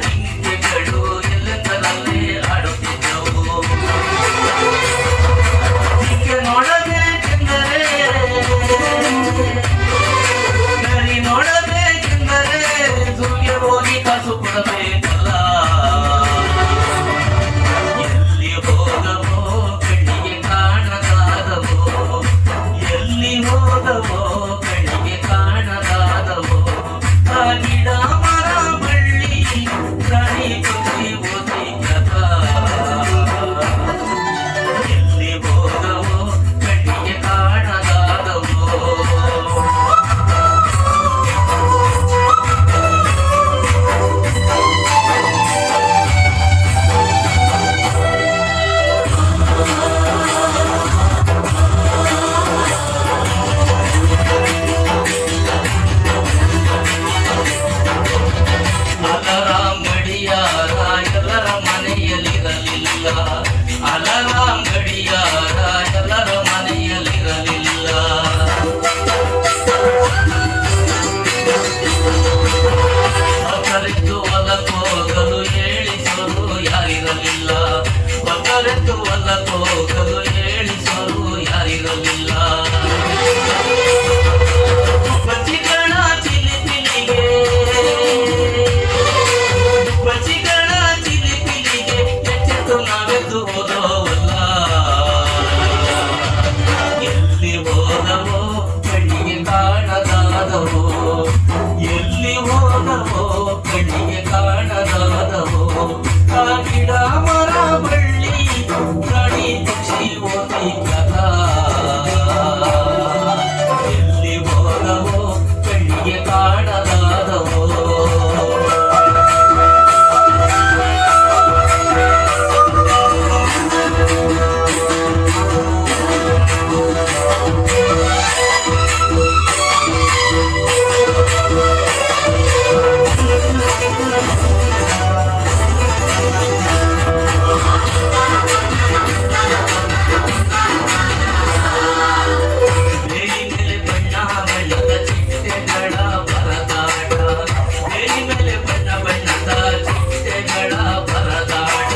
ಜಿಂಕೆಗಳು ಎಲ್ಲೆಂದರಲ್ಲೇ ಆಡುತ್ತಿದ್ದವು. ಜಿಂಕೆ ನೋಡಬೇಕೆಂದರೆ ನರಿ ನೋಡಬೇಕೆಂದರೆ ಝೂಗೆ ಹೋಗಿ ಕಾಸು ಕೊಡಬೇಕಲ್ಲ. ಎಲ್ಲಿ ಹೋದವೋ ಕಣ್ಣಿಗೆ ಕಾಣದಾದವೋ, ಎಲ್ಲಿ ಹೋದವೋ ಕಣ್ಣಿಗೆ ಕಾಣದಾದವೋ. ಆ ಗಿಡ ಮರ ಬಳ್ಳಿ ಪ್ರಾಣಿ ಪಕ್ಷಿ ಓದಿ ಕಥಾ. ಎಲ್ಲಿ ಹೋದವೋ ಕಣ್ಣಿಗೆ ಕಾಣದಾದವೋ. ಅಲಾರಾಮ್ ಗಡಿಯಾರ ಎಲ್ಲರ ಮನೆಯಲ್ಲಿರಲಿಲ್ಲ. ಅಲಾರಾಮ್ ಗಡಿಯಾರ ಎಲ್ಲರ ಮನೆಯಲ್ಲಿರಲಿಲ್ಲ. ಹೊತ್ತರೆತ್ತು ಹೊಲಕ್ಕೋಗಲು ಹೇಳಿಸಲು ಯಾರಿರಲಿಲ್ಲ. ಹೊತ್ತರೆತ್ತು ಹೊಲಕ್ಕೋಗಲು ಹೇಳಿಸಲು ಯಾರಿರಲಿಲ್ಲ. ಬಚ್ಚಿಗಳ ಚಿಲಿಪಿಲಿಗೆ ಬಚ್ಚಿಗಳ ಚಿಲಿಪಿಲಿಗೆ ಎಚ್ಚೆತ್ತು ನಾವೆದ್ದು ಹೋದವಲ್ಲ. ಎಲ್ಲಿ ಹೋದವೋ ಕಣ್ಣಿಗೆ ಕಾಣದಾದವೋ, ಎಲ್ಲಿ ಹೋದವೋ ಕಣ್ಣಿಗೆ ಕಾಣದಾದವೋ. ಆ ಗಿಡ ಮರ ಬಳ್ಳಿ ಪ್ರಾಣಿ ಪಕ್ಷಿ ಓದಿ ಕಥಾ. ಎಲ್ಲಿ ಹೋದವೋ ಕಣ್ಣಿಗೆ ಕಾಣದಾದವೋ. ಬೇಲಿ ಮೇಲೆ ಬಣ್ಣ ಬಣ್ಣದ ಚಿಟ್ಟೆಗಳ ಪರದಾಟ. ಬೇಲಿ ಮೇಲೆ ಬಣ್ಣ ಬಣ್ಣದ ಚಿಟ್ಟೆಗಳ ಪರದಾಟ.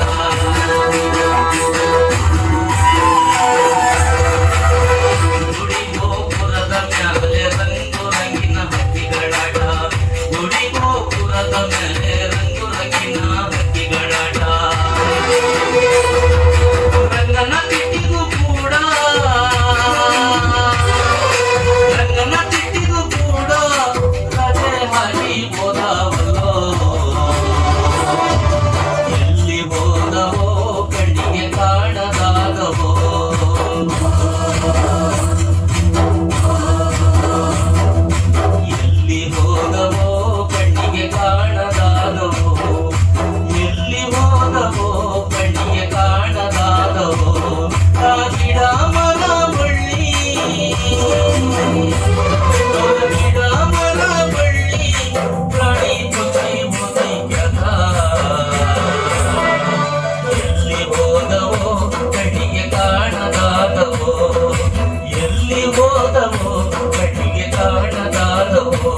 ಗುಡಿ ಗೋಪುರದ ಮ್ಯಾಲೆ ರಂಗು ರಂಗಿನ ಹಕ್ಕಿಗಳಾಟ. ಗುಡಿ ಗೋಪುರದ ಮೇಲೆ ರಂಗು ರಂಗಿನ ಹಕ್ಕಿಗಳಾಟ. ರಂಗನ ತಿಟ್ಟಿಗೂ ಕೂಡ ರಂಗನ ತಿಟ್ಟಿಗೂ ಕೂಡ ರಜೆ ಹಾಕಿ ಹೋದವಲ್ಲೋ. ಎಲ್ಲಿ ಹೋದವೋ ಕಣ್ಣಿಗೆ ಕಾಣದಾದವೋ. ಎಲ್ಲಿ ಹೋದವೋ ಕಣ್ಣಿಗೆ ಕಾಣದಾದವೋ. ಎಲ್ಲಿ ಹೋದವೋ ಕಣ್ಣಿಗೆ ಕಾಣದಾದವೋ. ಆ ಗಿಡ ಮರ ಬಳ್ಳಿ ಗಿಡ ಮರ ಬಳ್ಳಿ ಪ್ರಾಣಿ ಪಕ್ಷಿ ಓದಿ ಕಥಾ. ಎಲ್ಲಿ ಹೋದವೋ ಕಣ್ಣಿಗೆ ಕಾಣದಾದವೋ, ಎಲ್ಲಿ ಹೋದವೋ ಕಣ್ಣಿಗೆ ಕಾಣದಾದವೋ.